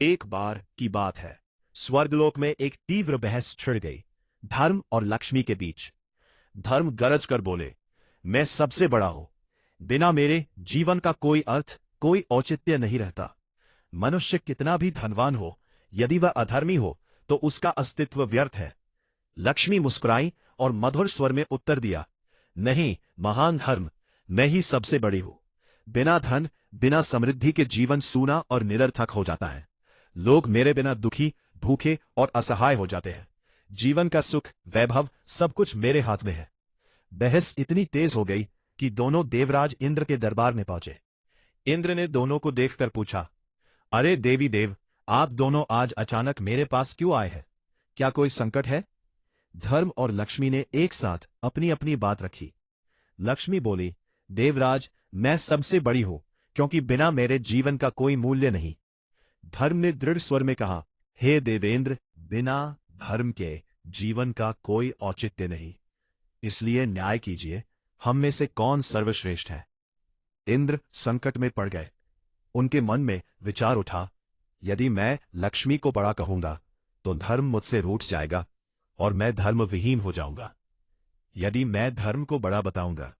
एक बार की बात है, स्वर्गलोक में एक तीव्र बहस छिड़ गई धर्म और लक्ष्मी के बीच। धर्म गरज कर बोले, मैं सबसे बड़ा हूं, बिना मेरे जीवन का कोई अर्थ, कोई औचित्य नहीं रहता। मनुष्य कितना भी धनवान हो, यदि वह अधर्मी हो तो उसका अस्तित्व व्यर्थ है। लक्ष्मी मुस्कुराई और मधुर स्वर में उत्तर दिया, नहीं महान धर्म, मैं ही सबसे बड़ी हूं। बिना धन, बिना समृद्धि के जीवन सूना और निरर्थक हो जाता है। लोग मेरे बिना दुखी, भूखे और असहाय हो जाते हैं। जीवन का सुख, वैभव सब कुछ मेरे हाथ में है। बहस इतनी तेज हो गई कि दोनों देवराज इंद्र के दरबार में पहुंचे। इंद्र ने दोनों को देखकर पूछा, अरे देवी देव, आप दोनों आज अचानक मेरे पास क्यों आए हैं? क्या कोई संकट है? धर्म और लक्ष्मी ने एक साथ अपनी अपनी बात रखी। लक्ष्मी बोली, देवराज, मैं सबसे बड़ी हूं, क्योंकि बिना मेरे जीवन का कोई मूल्य नहीं। धर्म ने दृढ़ स्वर में कहा, हे देवेंद्र, बिना धर्म के जीवन का कोई औचित्य नहीं। इसलिए न्याय कीजिए, हम में से कौन सर्वश्रेष्ठ है? इंद्र संकट में पड़ गए। उनके मन में विचार उठा, यदि मैं लक्ष्मी को बड़ा कहूंगा तो धर्म मुझसे रूठ जाएगा और मैं धर्मविहीन हो जाऊंगा। यदि मैं धर्म को बड़ा बताऊंगा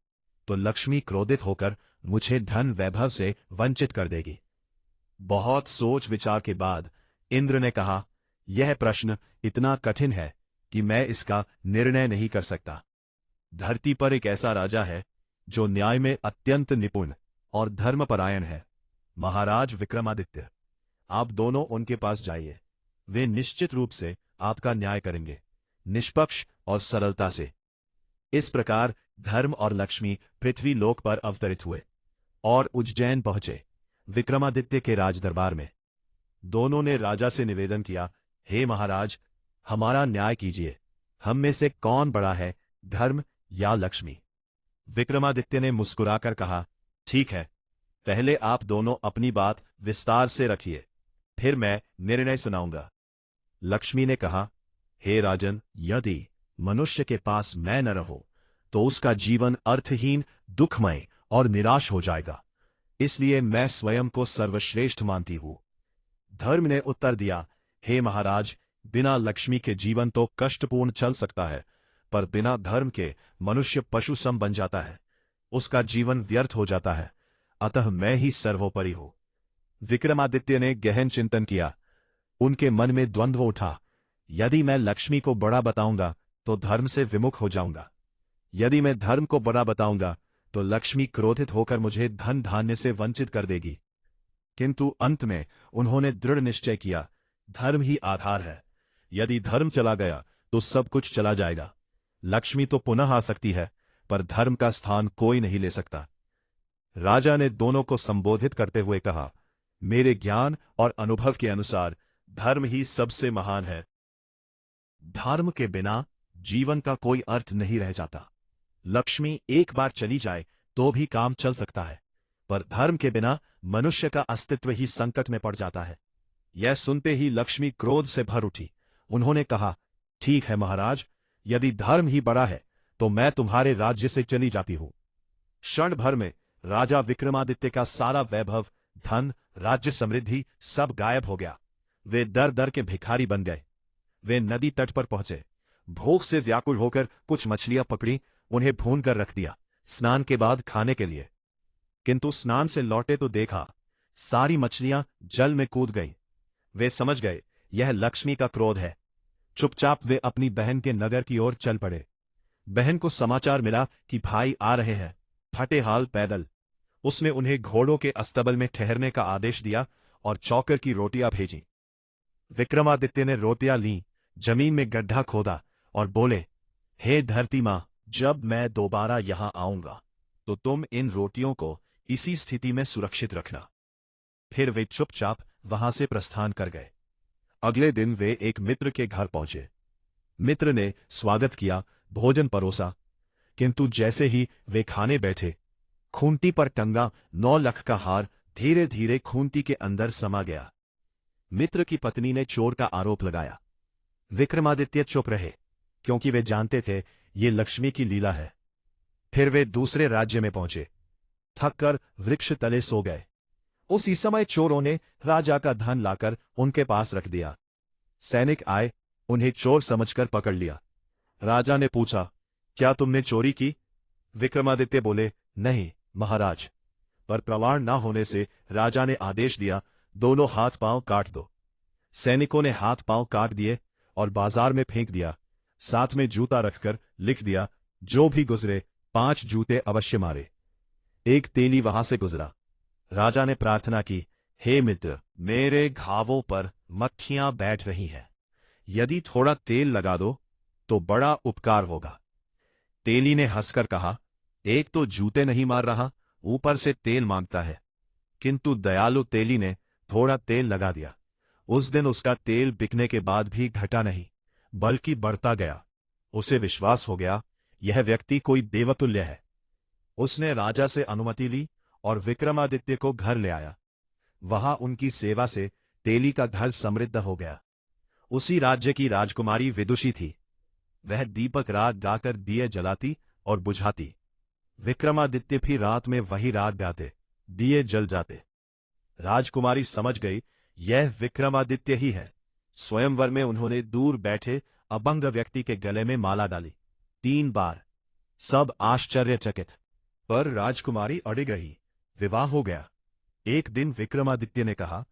तो लक्ष्मी क्रोधित होकर मुझे धन वैभव से वंचित कर देगी। बहुत सोच विचार के बाद इंद्र ने कहा, यह प्रश्न इतना कठिन है कि मैं इसका निर्णय नहीं कर सकता। धरती पर एक ऐसा राजा है जो न्याय में अत्यंत निपुण और धर्मपरायण है, महाराज विक्रमादित्य। आप दोनों उनके पास जाइए, वे निश्चित रूप से आपका न्याय करेंगे, निष्पक्ष और सरलता से। इस प्रकार धर्म और लक्ष्मी पृथ्वी लोक पर अवतरित हुए और उज्जैन पहुंचे, विक्रमादित्य के राजदरबार में। दोनों ने राजा से निवेदन किया, हे महाराज, हमारा न्याय कीजिए। हम में से कौन बड़ा है, धर्म या लक्ष्मी? विक्रमादित्य ने मुस्कुराकर कहा, ठीक है, पहले आप दोनों अपनी बात विस्तार से रखिए, फिर मैं निर्णय सुनाऊंगा। लक्ष्मी ने कहा, हे राजन, यदि मनुष्य के पास मैं न रहूं तो उसका जीवन अर्थहीन, दुखमय और निराश हो जाएगा। इसलिए मैं स्वयं को सर्वश्रेष्ठ मानती हूं। धर्म ने उत्तर दिया, हे महाराज, बिना लक्ष्मी के जीवन तो कष्टपूर्ण चल सकता है, पर बिना धर्म के मनुष्य पशु सम बन जाता है, उसका जीवन व्यर्थ हो जाता है। अतः मैं ही सर्वोपरि हूं। विक्रमादित्य ने गहन चिंतन किया। उनके मन में द्वंद्व उठा, यदि मैं लक्ष्मी को बड़ा बताऊंगा तो धर्म से विमुख हो जाऊंगा। यदि मैं धर्म को बड़ा बताऊंगा तो लक्ष्मी क्रोधित होकर मुझे धन धान्य से वंचित कर देगी। किंतु अंत में उन्होंने दृढ़ निश्चय किया, धर्म ही आधार है। यदि धर्म चला गया तो सब कुछ चला जाएगा। लक्ष्मी तो पुनः आ सकती है, पर धर्म का स्थान कोई नहीं ले सकता। राजा ने दोनों को संबोधित करते हुए कहा, मेरे ज्ञान और अनुभव के अनुसार धर्म ही सबसे महान है। धर्म के बिना जीवन का कोई अर्थ नहीं रह जाता। लक्ष्मी एक बार चली जाए तो भी काम चल सकता है, पर धर्म के बिना मनुष्य का अस्तित्व ही संकट में पड़ जाता है। यह सुनते ही लक्ष्मी क्रोध से भर उठी। उन्होंने कहा, ठीक है महाराज, यदि धर्म ही बड़ा है तो मैं तुम्हारे राज्य से चली जाती हूं। क्षण भर में राजा विक्रमादित्य का सारा वैभव, धन, राज्य, समृद्धि सब गायब हो गया। वे दर दर के भिखारी बन गए। वे नदी तट पर पहुंचे। भूख से व्याकुल होकर कुछ मछलियां पकड़ी, उन्हें भून कर रख दिया स्नान के बाद खाने के लिए। किंतु स्नान से लौटे तो देखा सारी मछलियां जल में कूद गईं। वे समझ गए यह लक्ष्मी का क्रोध है। चुपचाप वे अपनी बहन के नगर की ओर चल पड़े। बहन को समाचार मिला कि भाई आ रहे हैं, फटे हाल पैदल। उसने उन्हें घोड़ों के अस्तबल में ठहरने का आदेश दिया और चौकर की रोटियां भेजी। विक्रमादित्य ने रोटियां लीं, जमीन में गड्ढा खोदा और बोले, हे धरती मां, जब मैं दोबारा यहां आऊंगा तो तुम इन रोटियों को इसी स्थिति में सुरक्षित रखना। फिर वे चुपचाप वहां से प्रस्थान कर गए। अगले दिन वे एक मित्र के घर पहुंचे। मित्र ने स्वागत किया, भोजन परोसा, किंतु जैसे ही वे खाने बैठे, खूंटी पर टंगा 9 लाख का हार धीरे धीरे खूंटी के अंदर समा गया। मित्र की पत्नी ने चोर का आरोप लगाया। विक्रमादित्य चुप रहे, क्योंकि वे जानते थे ये लक्ष्मी की लीला है। फिर वे दूसरे राज्य में पहुंचे। थककर वृक्ष तले सो गए। उसी समय चोरों ने राजा का धन लाकर उनके पास रख दिया। सैनिक आए, उन्हें चोर समझकर पकड़ लिया। राजा ने पूछा, क्या तुमने चोरी की? विक्रमादित्य बोले, नहीं महाराज। पर प्रमाण न होने से राजा ने आदेश दिया, दोनों हाथ पांव काट दो। सैनिकों ने हाथ पांव काट दिए और बाजार में फेंक दिया। साथ में जूता रखकर लिख दिया, जो भी गुजरे 5 जूते अवश्य मारे। एक तेली वहां से गुजरा। राजा ने प्रार्थना की, हे मित्र, मेरे घावों पर मक्खियां बैठ रही हैं, यदि थोड़ा तेल लगा दो तो बड़ा उपकार होगा। तेली ने हंसकर कहा, एक तो जूते नहीं मार रहा, ऊपर से तेल मांगता है। किंतु दयालु तेली ने थोड़ा तेल लगा दिया। उस दिन उसका तेल बिकने के बाद भी घटा नहीं, बल्कि बढ़ता गया। उसे विश्वास हो गया, यह व्यक्ति कोई देवतुल्य है। उसने राजा से अनुमति ली और विक्रमादित्य को घर ले आया। वहां उनकी सेवा से तेली का घर समृद्ध हो गया। उसी राज्य की राजकुमारी विदुषी थी। वह दीपक रात गाकर दिए जलाती और बुझाती। विक्रमादित्य भी रात में वही रात गाते, दिए जल जाते। राजकुमारी समझ गई, यह विक्रमादित्य ही है। स्वयंवर में उन्होंने दूर बैठे अबंग व्यक्ति के गले में माला डाली 3 बार। सब आश्चर्यचकित। पर राजकुमारी अड़ी गई। विवाह हो गया। एक दिन विक्रमादित्य ने कहा,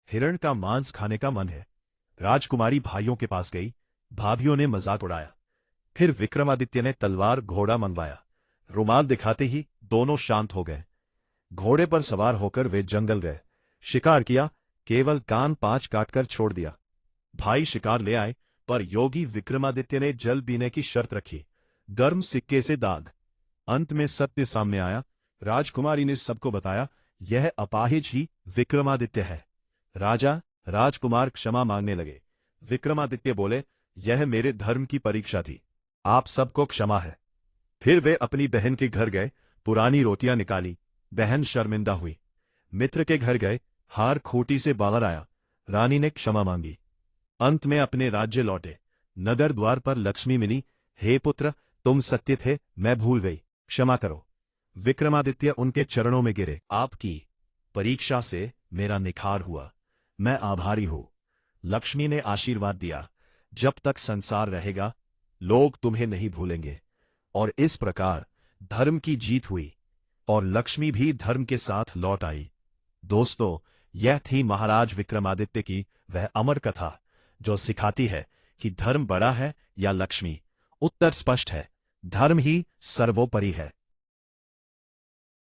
हिरण का मांस खाने का मन है। राजकुमारी भाइयों के पास गई। भाभियों ने मजाक उड़ाया। फिर विक्रमादित्य ने तलवार घोड़ा मंगवाया। रुमाल दिखाते ही दोनों शांत हो गए। घोड़े पर सवार होकर वे जंगल गए। शिकार किया, केवल कान 5 काटकर छोड़ दिया। भाई शिकार ले आए, पर योगी विक्रमादित्य ने जल पीने की शर्त रखी। गर्म सिक्के से दाग। अंत में सत्य सामने आया। राजकुमारी ने सबको बताया, यह अपाहिज ही विक्रमादित्य है। राजा राजकुमार क्षमा मांगने लगे। विक्रमादित्य बोले, यह मेरे धर्म की परीक्षा थी, आप सबको क्षमा है। फिर वे अपनी बहन के घर गए, पुरानी रोटियां निकाली। बहन शर्मिंदा हुई। मित्र के घर गए, हार खोटी से बाहर आया। रानी ने क्षमा मांगी। अंत में अपने राज्य लौटे। नगर द्वार पर लक्ष्मी मिली। हे पुत्र, तुम सत्य थे, मैं भूल गई, क्षमा करो। विक्रमादित्य उनके चरणों में गिरे। आपकी परीक्षा से मेरा निखार हुआ, मैं आभारी हूं। लक्ष्मी ने आशीर्वाद दिया, जब तक संसार रहेगा लोग तुम्हें नहीं भूलेंगे। और इस प्रकार धर्म की जीत हुई और लक्ष्मी भी धर्म के साथ लौट आई। दोस्तों, यह थी महाराज विक्रमादित्य की वह अमर कथा, जो सिखाती है कि धर्म बड़ा है या लक्ष्मी। उत्तर स्पष्ट है, धर्म ही सर्वोपरि है।